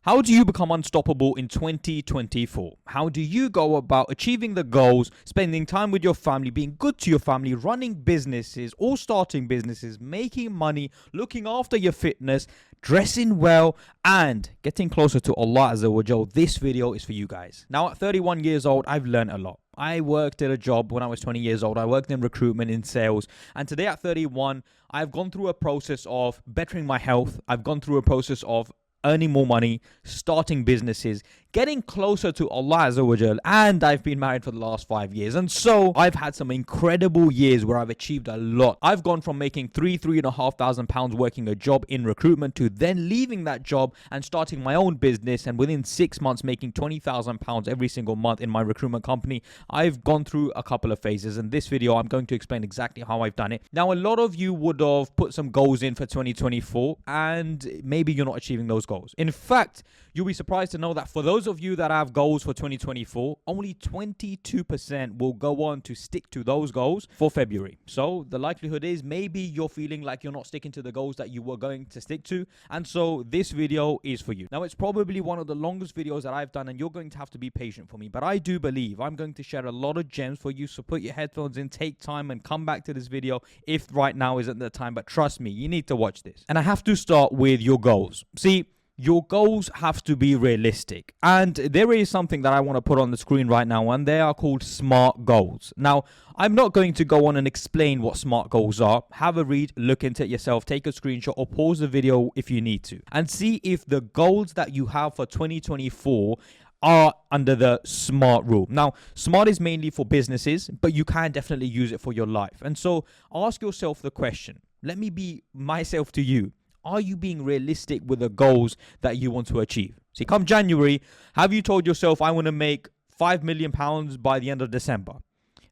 How do you become unstoppable in 2024? How do you go about achieving the goals, spending time with your family, being good to your family, running businesses or starting businesses, making money, looking after your fitness, dressing well, and getting closer to Allah Azza wa Jal? This video is for you guys. Now, at 31 years old, I've learned a lot. I worked at a job when I was 20 years old. I worked in recruitment, in sales. And today at 31, I've gone through a process of bettering my health. I've gone through a process of earning more money, starting businesses, getting closer to Allah Azza wa Jal, and I've been married for the last 5 years. And so I've had some incredible years where I've achieved a lot. I've gone from making £3,500 working a job in recruitment to then leaving that job and starting my own business, and within 6 months making £20,000 every single month in my recruitment company. I've gone through a couple of phases. In this video, I'm going to explain exactly how I've done it. Now, a lot of you would have put some goals in for 2024, and maybe you're not achieving those goals. In fact, you'll be surprised to know that for those of you that have goals for 2024, only 22% will go on to stick to those goals for February. So the likelihood is maybe you're feeling like you're not sticking to the goals that you were going to stick to. And so this video is for you. Now, it's probably one of the longest videos that I've done, and you're going to have to be patient for me. But I do believe I'm going to share a lot of gems for you. So put your headphones in, take time, and come back to this video if right now isn't the time. But trust me, you need to watch this. And I have to start with your goals. See, your goals have to be realistic. And there is something that I want to put on the screen right now, and they are called SMART goals. Now, I'm not going to go on and explain what SMART goals are. Have a read, look into it yourself, take a screenshot, or pause the video if you need to, and see if the goals that you have for 2024 are under the SMART rule. Now, SMART is mainly for businesses, but you can definitely use it for your life. And so ask yourself the question. Let me be myself to you. Are you being realistic with the goals that you want to achieve? See, come January, have you told yourself, I want to make £5 million by the end of December?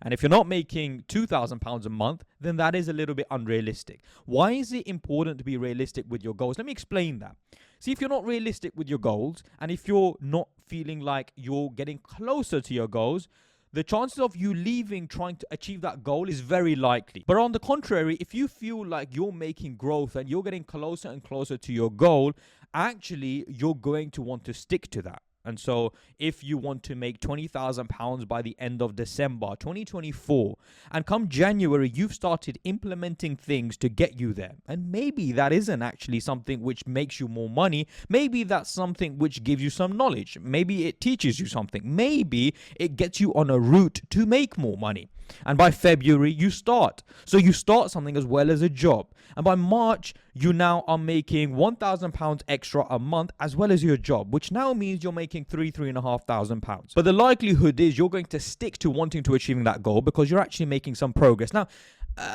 And if you're not making £2,000 a month, then that is a little bit unrealistic. Why is it important to be realistic with your goals? Let me explain that. See, if you're not realistic with your goals, and if you're not feeling like you're getting closer to your goals, the chances of you leaving trying to achieve that goal is very likely. But on the contrary, if you feel like you're making growth and you're getting closer and closer to your goal, actually, you're going to want to stick to that. And so if you want to make £20,000 by the end of December 2024, and come January, you've started implementing things to get you there. And maybe that isn't actually something which makes you more money. Maybe that's something which gives you some knowledge. Maybe it teaches you something. Maybe it gets you on a route to make more money. And by February, you start. So you start something as well as a job. And by March, you now are making £1,000 extra a month as well as your job, which now means you're making £3,500. But the likelihood is you're going to stick to wanting to achieving that goal because you're actually making some progress. Now,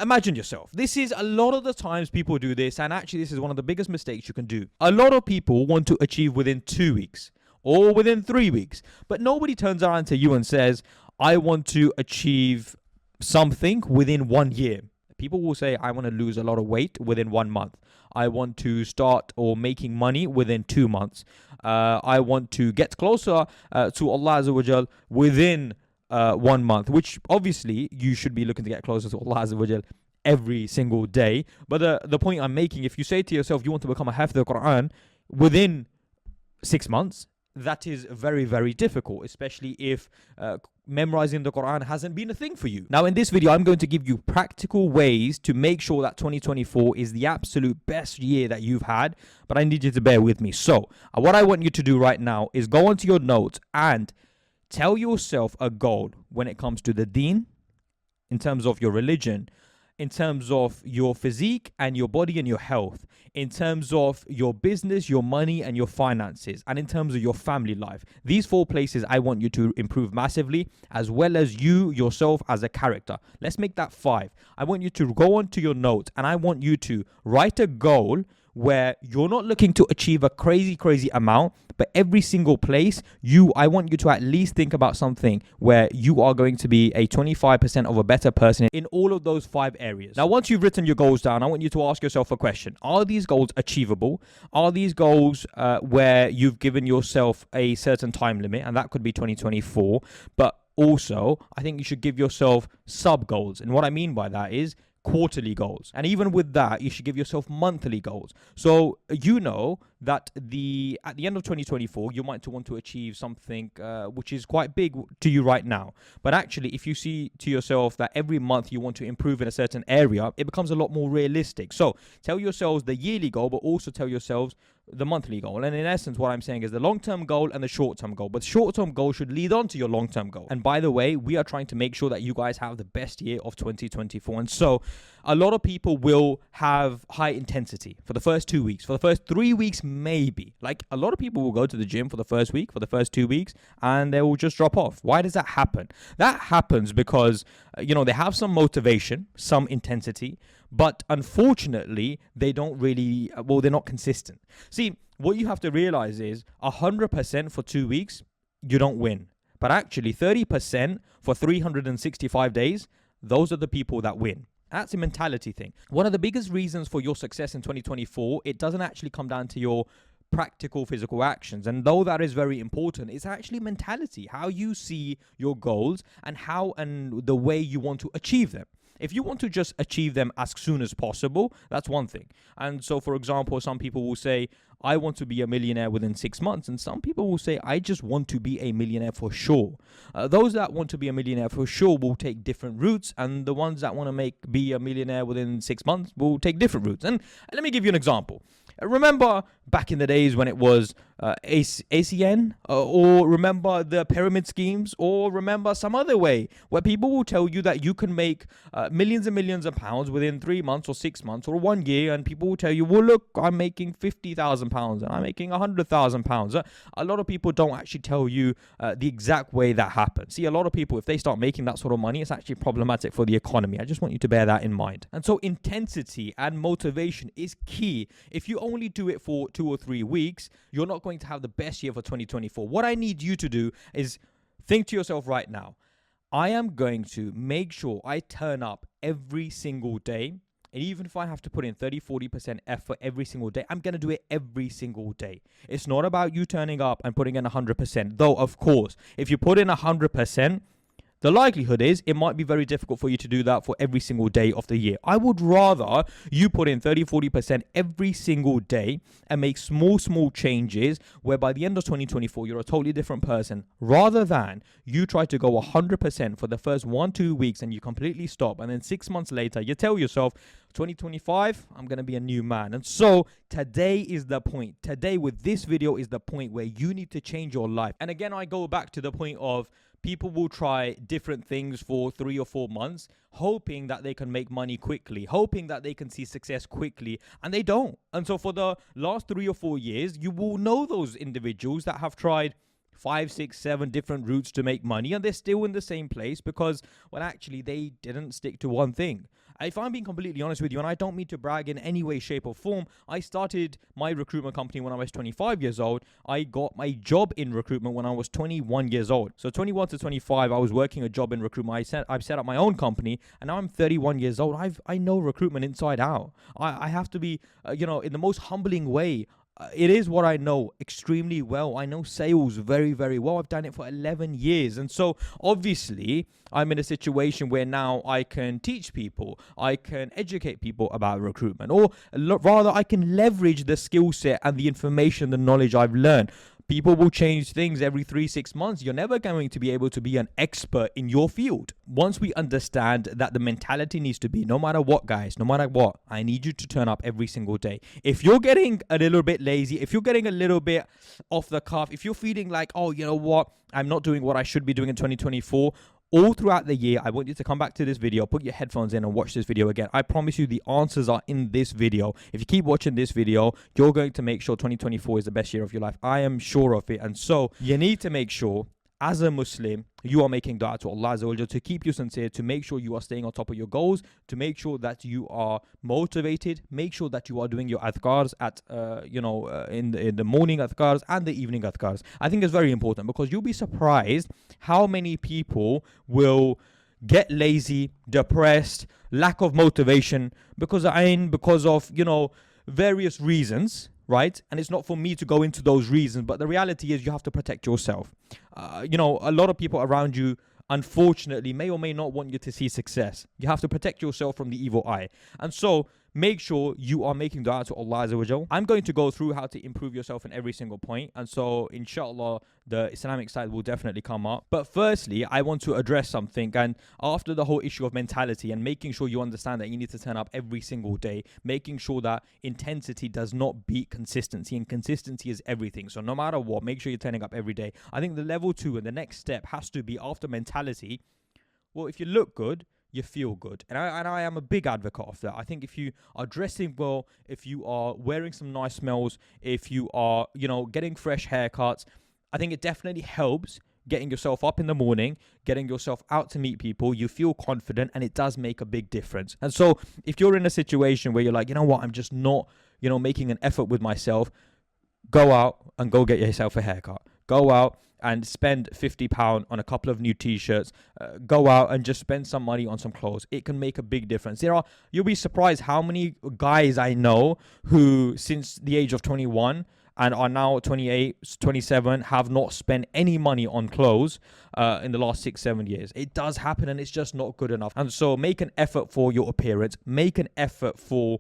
imagine yourself. This is a lot of the times people do this, and actually this is one of the biggest mistakes you can do. A lot of people want to achieve within 2 weeks or within 3 weeks, but nobody turns around to you and says, I want to achieve something within 1 year. People will say, I want to lose a lot of weight within 1 month. I want to start or making money within 2 months. I want to get closer to Allah Azza wa Jal within 1 month, which obviously you should be looking to get closer to Allah Azza wa Jal every single day. But the point I'm making, if you say to yourself, you want to become a Hafidh al-Quran within 6 months, that is very, very difficult, especially if memorizing the Quran hasn't been a thing for you. Now, in this video, I'm going to give you practical ways to make sure that 2024 is the absolute best year that you've had, but I need you to bear with me. So, what I want you to do right now is go onto your notes and tell yourself a goal when it comes to the deen, in terms of your religion, in terms of your physique and your body and your health, in terms of your business, your money and your finances, and in terms of your family life. These 4 places I want you to improve massively, as well as you yourself as a character. Let's make that 5. I want you to go onto your notes and I want you to write a goal where you're not looking to achieve a crazy amount, but every single place, I want you to at least think about something where you are going to be a 25% of a better person in all of those 5 areas. Now, once you've written your goals down, I want you to ask yourself a question. Are these goals achievable? Are these goals where you've given yourself a certain time limit, and that could be 2024, but also, I think you should give yourself sub goals. And what I mean by that is quarterly goals. And even with that, you should give yourself monthly goals. So you know that at the end of 2024, you might want to achieve something which is quite big to you right now. But actually, if you see to yourself that every month you want to improve in a certain area, it becomes a lot more realistic. So tell yourselves the yearly goal, but also tell yourselves the monthly goal. And in essence, what I'm saying is the long-term goal and the short-term goal. But short-term goal should lead on to your long-term goal. And by the way, we are trying to make sure that you guys have the best year of 2024. And so a lot of people will have high intensity for the first 2 weeks, for the first 3 weeks, maybe. Like a lot of people will go to the gym for the first week, for the first 2 weeks, and they will just drop off. Why does that happen? That happens because, they have some motivation, some intensity, but unfortunately, they don't really, they're not consistent. See, what you have to realize is 100% for 2 weeks, you don't win. But actually, 30% for 365 days, those are the people that win. That's a mentality thing. One of the biggest reasons for your success in 2024, it doesn't actually come down to your practical physical actions. And though that is very important, it's actually mentality, how you see your goals and how and the way you want to achieve them. If you want to just achieve them as soon as possible, that's one thing. And so, for example, some people will say, I want to be a millionaire within 6 months. And some people will say, I just want to be a millionaire for sure. Those that want to be a millionaire for sure will take different routes. And the ones that want to be a millionaire within 6 months will take different routes. And let me give you an example. Remember back in the days when it was ACN, or remember the pyramid schemes, or remember some other way where people will tell you that you can make millions and millions of pounds within 3 months or 6 months or 1 year, and people will tell you, well, look, I'm making £50,000 and I'm making £100,000. A lot of people don't actually tell you the exact way that happens. See, a lot of people, if they start making that sort of money, it's actually problematic for the economy. I just want you to bear that in mind. And so intensity and motivation is key. If you only do it for 2 or 3 weeks, you're not going to have the best year for 2024. What I need you to do is think to yourself right now, I am going to make sure I turn up every single day. And even if I have to put in 30-40% effort every single day, I'm going to do it every single day. It's not about you turning up and putting in 100%. Though, of course, if you put in 100%, the likelihood is it might be very difficult for you to do that for every single day of the year. I would rather you put in 30-40% every single day and make small changes where by the end of 2024, you're a totally different person, rather than you try to go 100% for the first 1-2 weeks and you completely stop. And then 6 months later, you tell yourself, 2025, I'm going to be a new man. And so today is the point. Today with this video is the point where you need to change your life. And again, I go back to the point of people will try different things for 3 or 4 months, hoping that they can make money quickly, hoping that they can see success quickly, and they don't. And so for the last 3 or 4 years, you will know those individuals that have tried 5, 6, 7 different routes to make money, and they're still in the same place because, well, actually, they didn't stick to one thing. If I'm being completely honest with you, and I don't mean to brag in any way, shape, or form, I started my recruitment company when I was 25 years old. I got my job in recruitment when I was 21 years old. So 21 to 25, I was working a job in recruitment. I've set up my own company, and now I'm 31 years old. I know recruitment inside out. I have to be, in the most humbling way. It is what I know extremely well. I know sales very, very well. I've done it for 11 years. And so obviously I'm in a situation where now I can teach people, I can educate people about recruitment, or rather I can leverage the skill set and the information, the knowledge I've learned. People will change things every 3-6 months. You're never going to be able to be an expert in your field. Once we understand that the mentality needs to be, no matter what, guys, no matter what, I need you to turn up every single day. If you're getting a little bit lazy, if you're getting a little bit off the cuff, if you're feeling like, oh, you know what, I'm not doing what I should be doing in 2024, all throughout the year, I want you to come back to this video, put your headphones in and watch this video again. I promise you the answers are in this video. If you keep watching this video, you're going to make sure 2024 is the best year of your life. I am sure of it. And so you need to make sure, as a Muslim, you are making dua to Allah Azza wa Jalla to keep you sincere, to make sure you are staying on top of your goals, to make sure that you are motivated, make sure that you are doing your adhkars at, in the morning adhkars and the evening adhkars. I think it's very important because you'll be surprised how many people will get lazy, depressed, lack of motivation because of, various reasons. Right? And it's not for me to go into those reasons, but the reality is you have to protect yourself. A lot of people around you unfortunately, may or may not want you to see success. You have to protect yourself from the evil eye. And so make sure you are making dua to Allah Azza wa Jal. I'm going to go through how to improve yourself in every single point. And so, inshallah, the Islamic side will definitely come up. But firstly, I want to address something. And after the whole issue of mentality and making sure you understand that you need to turn up every single day, making sure that intensity does not beat consistency, and consistency is everything. So no matter what, make sure you're turning up every day. I think the level 2 and the next step has to be after mentality. Well, if you look good, you feel good. And I am a big advocate of that. I think if you are dressing well, if you are wearing some nice smells, if you are, getting fresh haircuts, I think it definitely helps getting yourself up in the morning, getting yourself out to meet people. You feel confident, and it does make a big difference. And so if you're in a situation where you're like, you know what, I'm just not, making an effort with myself, go out and go get yourself a haircut. Go out and spend £50 on a couple of new t-shirts. Go out and just spend some money on some clothes. It can make a big difference. You'll be surprised how many guys I know who, since the age of 21 and are now 28, 27, have not spent any money on clothes in the last 6-7 years. It does happen, and it's just not good enough. And so make an effort for your appearance. Make an effort for,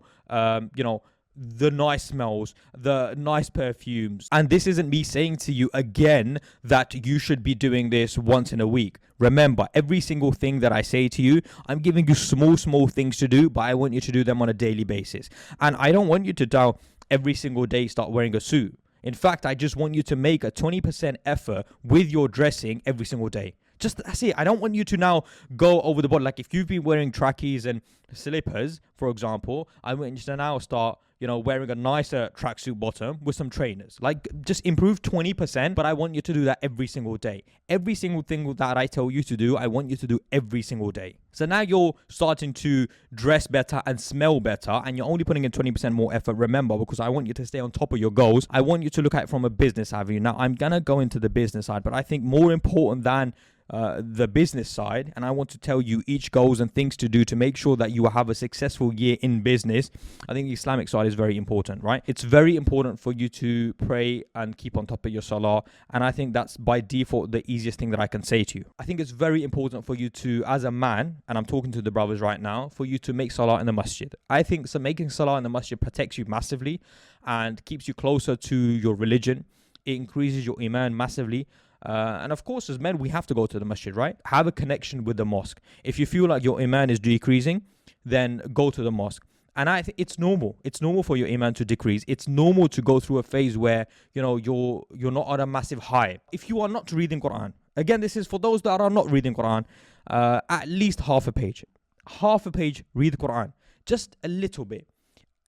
the nice smells, the nice perfumes. And this isn't me saying to you again that you should be doing this once in a week. Remember, every single thing that I say to you, I'm giving you small things to do, but I want you to do them on a daily basis. And I don't want you to now every single day start wearing a suit. In fact, I just want you to make a 20% effort with your dressing every single day. Just that's it. I don't want you to now go over the board. Like if you've been wearing trackies and slippers, for example, I want you to now start, wearing a nicer tracksuit bottom with some trainers. Like just improve 20%, but I want you to do that every single day. Every single thing that I tell you to do, I want you to do every single day. So now you're starting to dress better and smell better, and you're only putting in 20% more effort. Remember, because I want you to stay on top of your goals. I want you to look at it from a business avenue. Now, I'm going to go into the business side, but I think more important than the business side, and I want to tell you each goals and things to do to make sure that you have a successful year in business. I think the Islamic side is very important, right? It's very important for you to pray and keep on top of your salah, and I think that's by default the easiest thing that I can say to you. I think it's very important for you to, as a man, and I'm talking to the brothers right now, for you to make salah in the masjid. I think so making salah in the masjid protects you massively and keeps you closer to your religion. It increases your iman massively. And of course, as men, we have to go to the masjid, right? Have a connection with the mosque. If you feel like your iman is decreasing, then go to the mosque. And I think it's normal. It's normal for your iman to decrease. It's normal to go through a phase where, you're not on a massive high. If you are not reading Quran, again, this is for those that are not reading Quran, at least half a page. Half a page, read Quran. Just a little bit.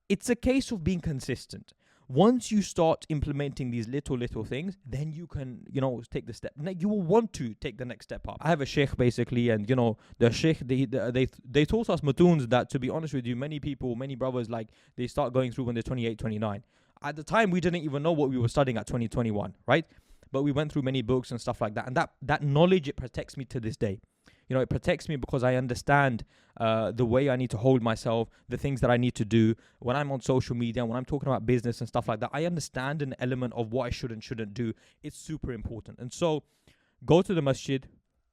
It's a case of being consistent. Once you start implementing these little things, then you can, take the step. You will want to take the next step up. I have a sheikh basically, and the sheikh, they taught us matuns that, to be honest with you, many brothers, like they start going through when they're 28, 29. At the time, we didn't even know what we were studying at 2021, right? But we went through many books and stuff like that. And that knowledge, it protects me to this day. It protects me because I understand the way I need to hold myself, the things that I need to do when I'm on social media, when I'm talking about business and stuff like that. I understand an element of what I should and shouldn't do. It's super important. And so go to the masjid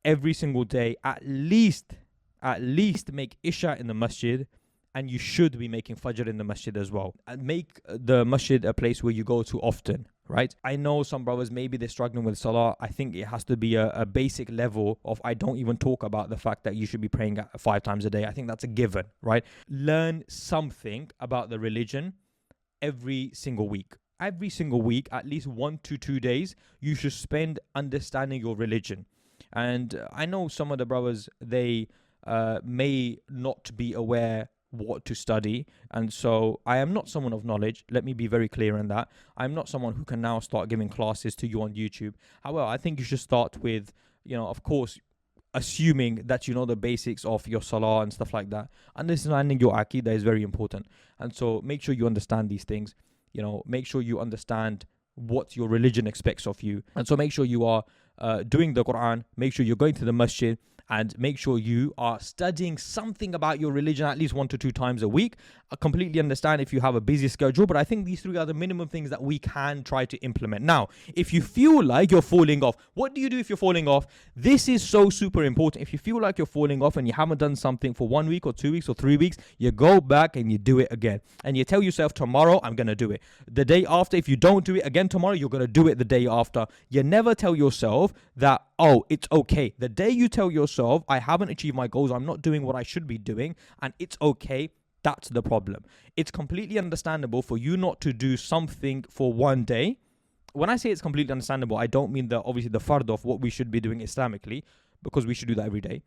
every single day, at least make Isha in the masjid, and you should be making Fajr in the masjid as well. And make the masjid a place where you go to often, right? I know some brothers, maybe they're struggling with salah. I think it has to be a basic level of, I don't even talk about the fact that you should be praying 5 times a day. I think that's a given, right? Learn something about the religion every single week. Every single week, at least 1 to 2 days, you should spend understanding your religion. And I know some of the brothers, they may not be aware what to study, and so I am not someone of knowledge. Let me be very clear in that. I'm not someone who can now start giving classes to you on YouTube. However, I think you should start with, of course, assuming that you know the basics of your salah and stuff like that. Understanding your aqidah is very important, and so make sure you understand these things. Make sure you understand what your religion expects of you, and so make sure you are doing the Quran. Make sure you're going to the masjid. and make sure you are studying something about your religion at least 1 to 2 times a week. I completely understand if you have a busy schedule, but I think these 3 are the minimum things that we can try to implement. Now, if you feel like you're falling off, what do you do if you're falling off? This is so super important. If you feel like you're falling off and you haven't done something for 1 week or 2 weeks or 3 weeks, you go back and you do it again. And you tell yourself, tomorrow I'm going to do it. The day after, if you don't do it again tomorrow, you're going to do it the day after. You never tell yourself that, oh, it's okay. The day you tell yourself, I haven't achieved my goals, I'm not doing what I should be doing, and it's okay, that's the problem. It's completely understandable for you not to do something for one day. When I say it's completely understandable, I don't mean obviously the fard of what we should be doing Islamically, because we should do that every day.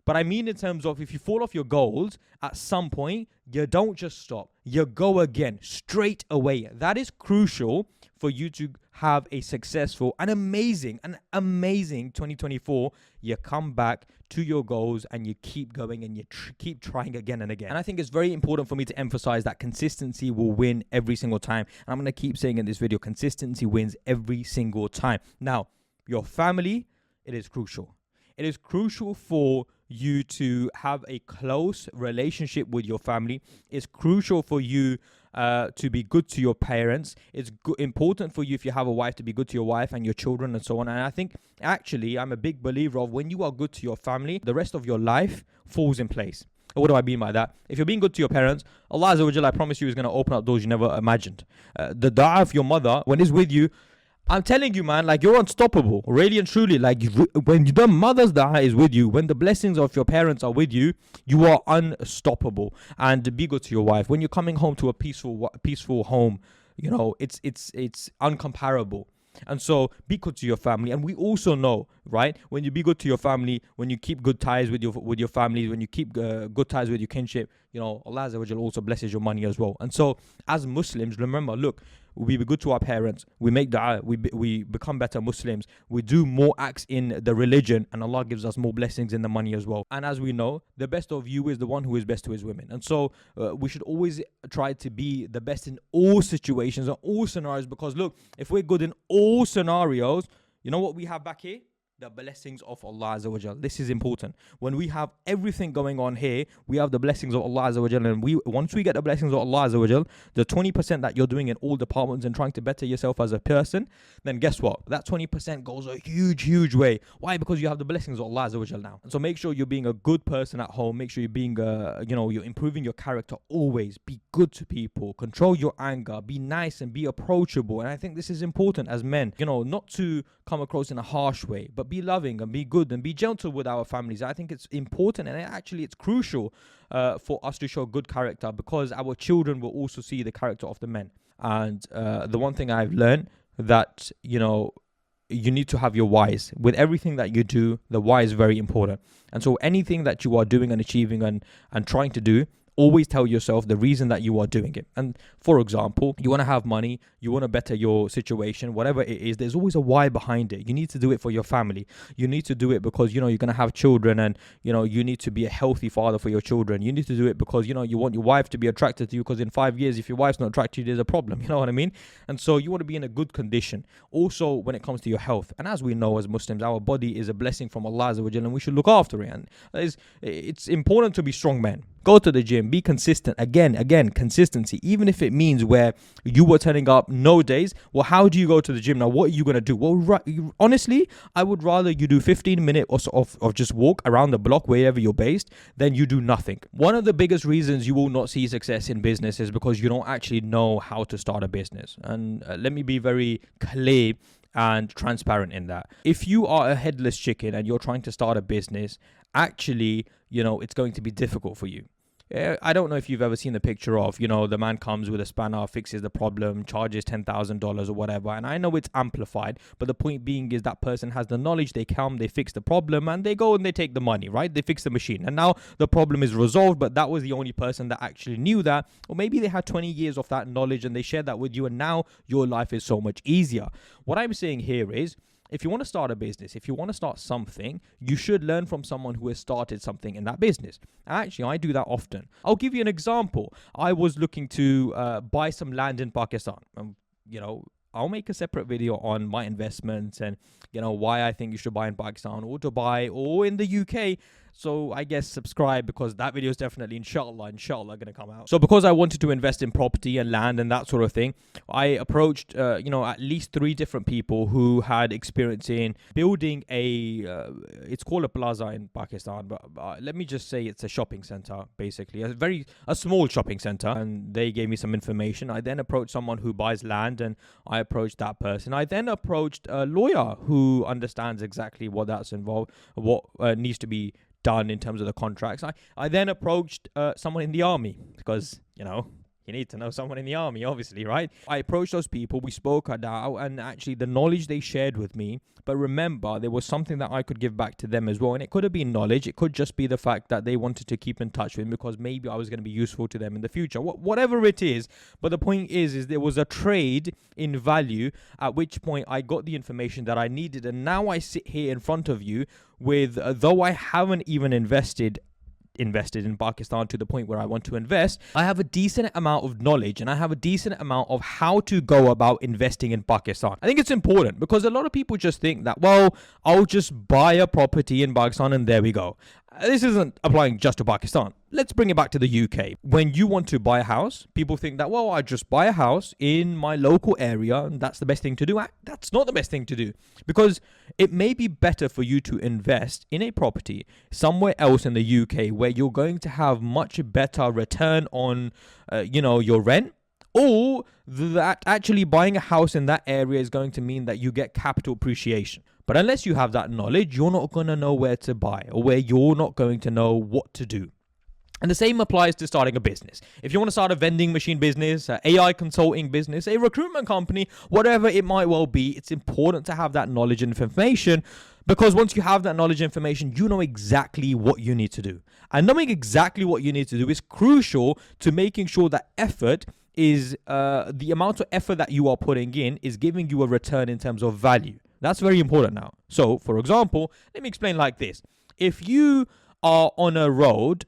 But I mean in terms of if you fall off your goals, at some point, you don't just stop. You go again, straight away. That is crucial for you to have a successful and amazing 2024. You come back to your goals and you keep going and you keep trying again and again. And I think it's very important for me to emphasize that consistency will win every single time. And I'm going to keep saying in this video, consistency wins every single time. Now, your family, it is crucial. It is crucial for you to have a close relationship with your family. It's crucial for you to be good to your parents. It's important for you, if you have a wife, to be good to your wife and your children and so on. And I think actually I'm a big believer of when you are good to your family, the rest of your life falls in place. What do I mean by that? If you're being good to your parents, Allah Azza wa Jalla, I promise you, is going to open up doors you never imagined. The dua of your mother, when it's with you, I'm telling you, man, like, you're unstoppable, really and truly. Like, when the mother's dua is with you, when the blessings of your parents are with you, you are unstoppable. And be good to your wife. When you're coming home to a peaceful home, you know, it's uncomparable. And so be good to your family. And we also know, right, when you be good to your family, when you keep good ties with your family, when you keep good ties with your kinship, you know, Allah Azza wa Jalla also blesses your money as well. And so as Muslims, remember, look, we be good to our parents, we make dua, we become better Muslims, we do more acts in the religion, and Allah gives us more blessings in the money as well. And as we know, the best of you is the one who is best to his women. And so we should always try to be the best in all situations and all scenarios, because look, if we're good in all scenarios, you know what we have back here? The blessings of Allah Azza wa Jal. This is important. When we have everything going on here, we have the blessings of Allah Azza wa Jal. And once we get the blessings of Allah Azza wa Jal, the 20% that you're doing in all departments and trying to better yourself as a person, then guess what? That 20% goes a huge, huge way. Why? Because you have the blessings of Allah Azza wa Jal now. And so make sure you're being a good person at home. Make sure you're being, you're improving your character always. Be good to people. Control your anger. Be nice and be approachable. And I think this is important as men, not to come across in a harsh way, but be loving and be good and be gentle with our families. I think it's important, and it's crucial for us to show good character, because our children will also see the character of the men. And the one thing I've learned, that you need to have your whys with everything that you do. The why is very important. And so anything that you are doing and achieving and trying to do, always tell yourself the reason that you are doing it. And for example, you want to have money, you want to better your situation, whatever it is, there's always a why behind it. You need to do it for your family. You need to do it because, you're going to have children, and, you need to be a healthy father for your children. You need to do it because, you want your wife to be attracted to you, because in 5 years, if your wife's not attracted to you, there's a problem. You know what I mean? And so you want to be in a good condition. Also, when it comes to your health. And as we know as Muslims, our body is a blessing from Allah Azza wa Jalla, and we should look after it. And it's important to be strong men. Go to the gym, be consistent. Again, consistency. Even if it means where you were turning up no days, well, how do you go to the gym now? What are you going to do? Well, honestly, I would rather you do 15 minutes of just walk around the block wherever you're based than you do nothing. One of the biggest reasons you will not see success in business is because you don't actually know how to start a business. And let me be very clear and transparent in that. If you are a headless chicken and you're trying to start a business, actually, it's going to be difficult for you. I don't know if you've ever seen the picture of, the man comes with a spanner, fixes the problem, charges $10,000 or whatever. And I know it's amplified, but the point being is that person has the knowledge. They come, they fix the problem, and they go and they take the money, right? They fix the machine. And now the problem is resolved, but that was the only person that actually knew that. Or maybe they had 20 years of that knowledge and they shared that with you, and now your life is so much easier. What I'm saying here is, if you want to start a business, if you want to start something, you should learn from someone who has started something in that business. Actually, I do that often. I'll give you an example. I was looking to buy some land in Pakistan. I'll make a separate video on my investments and, why I think you should buy in Pakistan or Dubai or in the UK. So I guess subscribe, because that video is definitely, inshallah, going to come out. So because I wanted to invest in property and land and that sort of thing, I approached, at least 3 different people who had experience in building it's called a plaza in Pakistan, but let me just say it's a shopping center, basically, a small shopping center. And they gave me some information. I then approached someone who buys land, and I approached that person. I then approached a lawyer who understands exactly what that's involved, what needs to be done in terms of the contracts. I then approached someone in the army, because, you need to know someone in the army, obviously, right? I approached those people, we spoke out, and actually the knowledge they shared with me, but remember, there was something that I could give back to them as well. And it could have been knowledge. It could just be the fact that they wanted to keep in touch with me because maybe I was going to be useful to them in the future. Whatever it is. But the point is there was a trade in value, at which point I got the information that I needed. And now I sit here in front of you with, though I haven't even invested in Pakistan to the point where I want to invest, I have a decent amount of knowledge and I have a decent amount of how to go about investing in Pakistan. I think it's important because a lot of people just think that, well, I'll just buy a property in Pakistan and there we go. This isn't applying just to Pakistan. Let's bring it back to the UK. When you want to buy a house, people think that, well, I just buy a house in my local area and that's the best thing to do. That's not the best thing to do, because it may be better for you to invest in a property somewhere else in the UK where you're going to have much better return on, your rent. Or that actually buying a house in that area is going to mean that you get capital appreciation. But unless you have that knowledge, you're not going to know where to buy, or where you're not going to know what to do. And the same applies to starting a business. If you want to start a vending machine business, an AI consulting business, a recruitment company, whatever it might well be, it's important to have that knowledge and information, because once you have that knowledge and information, you know exactly what you need to do. And knowing exactly what you need to do is crucial to making sure that effort is the amount of effort that you are putting in is giving you a return in terms of value. That's very important now. So, for example, let me explain like this. If you are on a road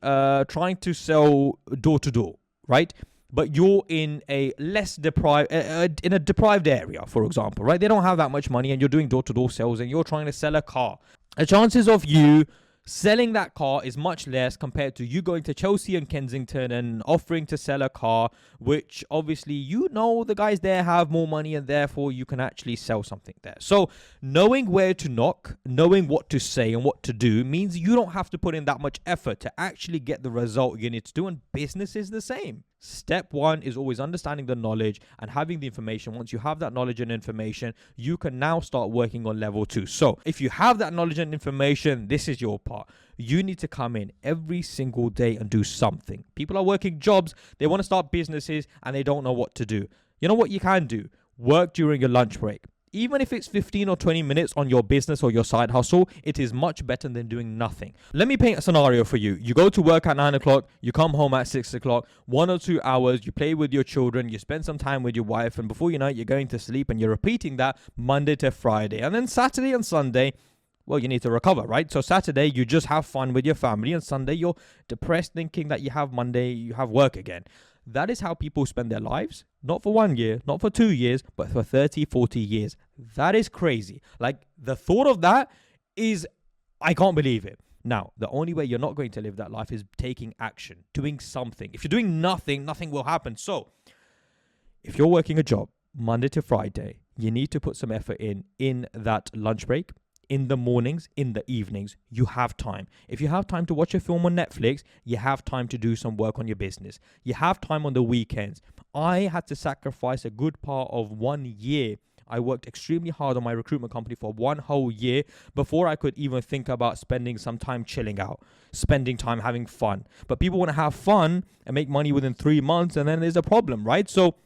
trying to sell door to door, right? But you're in a less deprived, in a deprived area, for example, right? They don't have that much money and you're doing door to door sales and you're trying to sell a car. The chances of you selling that car is much less compared to you going to Chelsea and Kensington and offering to sell a car, which obviously the guys there have more money and therefore you can actually sell something there. So knowing where to knock, knowing what to say and what to do means you don't have to put in that much effort to actually get the result you need to do, and business is the same. Step 1 is always understanding the knowledge and having the information. Once you have that knowledge and information, you can now start working on level 2. So if you have that knowledge and information, this is your part. You need to come in every single day and do something. People are working jobs, they want to start businesses and they don't know what to do. You know what you can do? Work during your lunch break. Even if it's 15 or 20 minutes on your business or your side hustle, it is much better than doing nothing. Let me paint a scenario for you. You go to work at 9 o'clock, you come home at 6 o'clock, 1 or 2 hours, you play with your children, you spend some time with your wife, and before you know it, you're going to sleep, and you're repeating that Monday to Friday. And then Saturday and Sunday, well, you need to recover, right? So Saturday, you just have fun with your family, and Sunday, you're depressed thinking that you have Monday, you have work again. That is how people spend their lives. Not for 1 year, not for 2 years, but for 30, 40 years. That is crazy. Like, the thought of that is, I can't believe it. Now, the only way you're not going to live that life is taking action, doing something. If you're doing nothing, nothing will happen. So, if you're working a job Monday to Friday, you need to put some effort in that lunch break. In the mornings, in the evenings, you have time. If you have time to watch a film on Netflix, you have time to do some work on your business. You have time on the weekends. I had to sacrifice a good part of 1 year. I worked extremely hard on my recruitment company for 1 whole year before I could even think about spending some time chilling out, spending time having fun. But people want to have fun and make money within 3 months, and then there's a problem, right? So,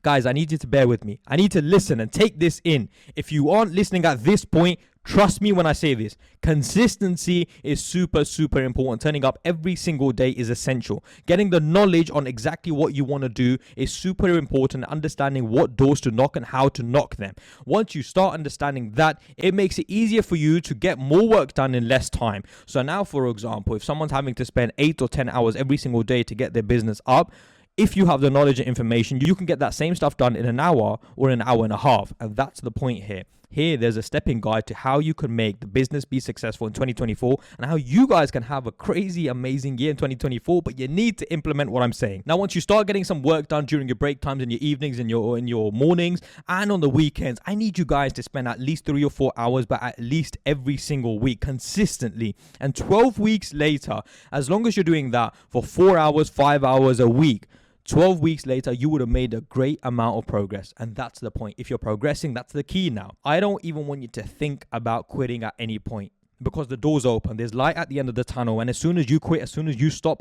guys, I need you to bear with me. I need to listen and take this in. If you aren't listening at this point, trust me when I say this. Consistency is super, super important. Turning up every single day is essential. Getting the knowledge on exactly what you want to do is super important. Understanding what doors to knock and how to knock them. Once you start understanding that, it makes it easier for you to get more work done in less time. So now, for example, if someone's having to spend 8 or 10 hours every single day to get their business up, If you have the knowledge and information, you can get that same stuff done in an hour or an hour and a half. And that's the point here. Here, there's a stepping guide to how you can make the business be successful in 2024 and how you guys can have a crazy, amazing year in 2024. But you need to implement what I'm saying. Now, once you start getting some work done during your break times, in your evenings, in your mornings, and on the weekends, I need you guys to spend at least 3 or 4 hours, but at least every single week, consistently. And 12 weeks later, as long as you're doing that for 4 hours, 5 hours a week, 12 weeks later, you would have made a great amount of progress. And that's the point. If you're progressing, that's the key now. I don't even want you to think about quitting at any point, because the door's open. There's light at the end of the tunnel. And as soon as you quit, as soon as you stop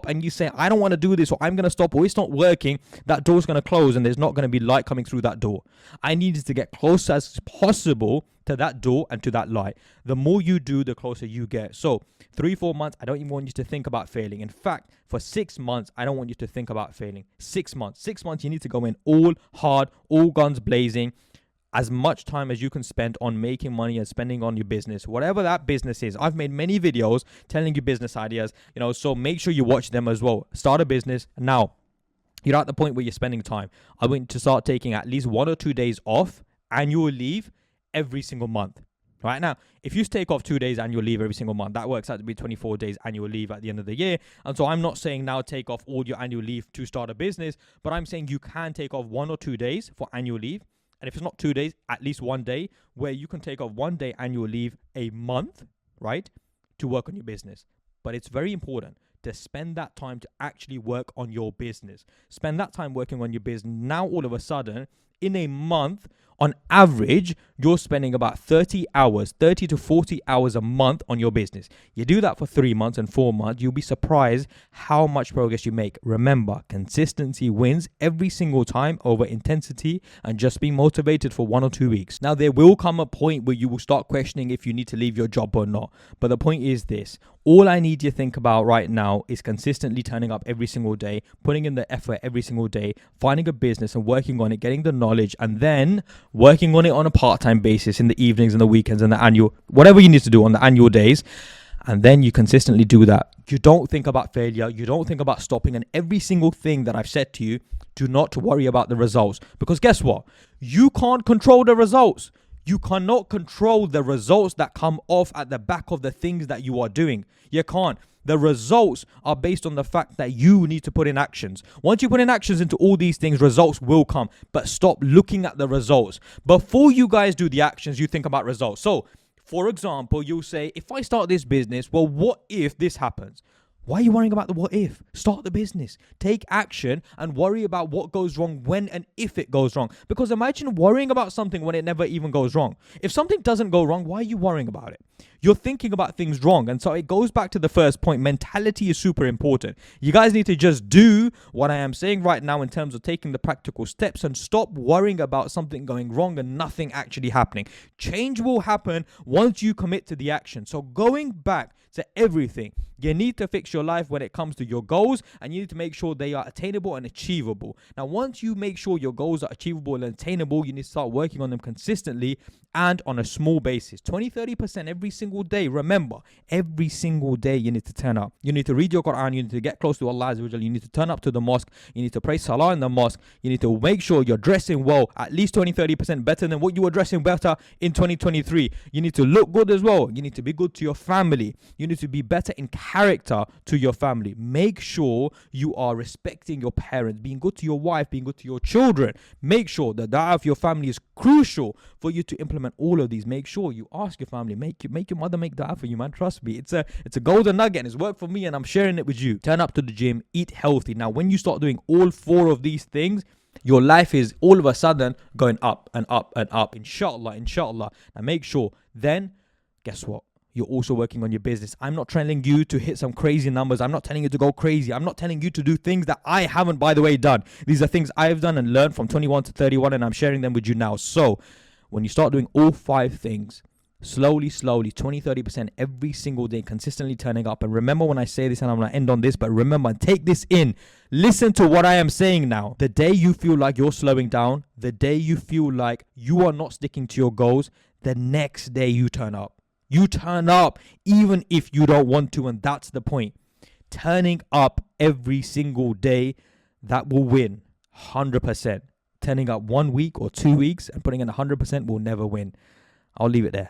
and you say, I don't want to do this, or I'm going to stop, or it's not working, that door's going to close and there's not going to be light coming through that door. I needed to get close as possible to that door and to that light. The more you do, the closer you get. So 3-4 months, I don't even want you to think about failing. In fact, for 6 months, I don't want you to think about failing. 6 months, you need to go in all hard, all guns blazing. As much time as you can spend on making money and spending on your business, whatever that business is. I've made many videos telling you business ideas, so make sure you watch them as well. Start a business now. You're at the point where you're spending time. I want you to start taking at least 1 or 2 days off annual leave every single month. Right now, if you take off 2 days annual leave every single month, that works out to be 24 days annual leave at the end of the year. And so I'm not saying now take off all your annual leave to start a business, but I'm saying you can take off 1 or 2 days for annual leave. And if it's not 2 days, at least 1 day, where you can take off 1 day annual leave a month, right, to work on your business. But it's very important to spend that time to actually work on your business. Spend that time working on your business. Now, all of a sudden, in a month, on average, you're spending about 30 to 40 hours a month on your business. You do that for 3 months and 4 months, you'll be surprised how much progress you make. Remember, consistency wins every single time over intensity and just being motivated for 1 or 2 weeks. Now, there will come a point where you will start questioning if you need to leave your job or not. But the point is this. All I need you to think about right now is consistently turning up every single day, putting in the effort every single day, finding a business and working on it, getting the knowledge, and then working on it on a part-time basis in the evenings and the weekends and the annual, whatever you need to do on the annual days. And then you consistently do that. You don't think about failure. You don't think about stopping. And every single thing that I've said to you, do not worry about the results. Because guess what? You can't control the results. You cannot control the results that come off at the back of the things that you are doing. You can't. The results are based on the fact that you need to put in actions. Once you put in actions into all these things, results will come. But stop looking at the results. Before you guys do the actions, you think about results. So, for example, you'll say, if I start this business, well, what if this happens? Why are you worrying about the what if? Start the business. Take action and worry about what goes wrong when and if it goes wrong. Because imagine worrying about something when it never even goes wrong. If something doesn't go wrong, why are you worrying about it? You're thinking about things wrong. And so it goes back to the first point. Mentality is super important. You guys need to just do what I am saying right now in terms of taking the practical steps and stop worrying about something going wrong and nothing actually happening. Change will happen once you commit to the action. So going back to everything, you need to fix your life when it comes to your goals, and you need to make sure they are attainable and achievable. Now, once you make sure your goals are achievable and attainable, you need to start working on them consistently and on a small basis. 20-30% every single day. Remember, every single day you need to turn up. You need to read your Quran. You need to get close to Allah. You need to turn up to the mosque. You need to pray salah in the mosque. You need to make sure you're dressing well, at least 20-30% better than what you were dressing better in 2023. You need to look good as well. You need to be good to your family. You need to be better in character to your family. Make sure you are respecting your parents, being good to your wife, being good to your children. Make sure that da'ah of your family is crucial for you to implement all of these. Make sure you ask your family, make your mother make da'ah for you, man. Trust me, it's a golden nugget and it's worked for me and I'm sharing it with you. Turn up to the gym, eat healthy. Now, when you start doing all 4 of these things, your life is all of a sudden going up and up and up. Inshallah. Now make sure then, guess what? You're also working on your business. I'm not telling you to hit some crazy numbers. I'm not telling you to go crazy. I'm not telling you to do things that I haven't, by the way, done. These are things I've done and learned from 21 to 31, and I'm sharing them with you now. So when you start doing all 5 things, slowly, 20-30% every single day, consistently turning up. And remember when I say this, and I'm going to end on this, but remember, take this in. Listen to what I am saying now. The day you feel like you're slowing down, the day you feel like you are not sticking to your goals, the next day you turn up. You turn up even if you don't want to, and that's the point. turning up every single day that will win 100%. Turning up 1 week or 2 weeks and putting in 100% will never win. I'll leave it there.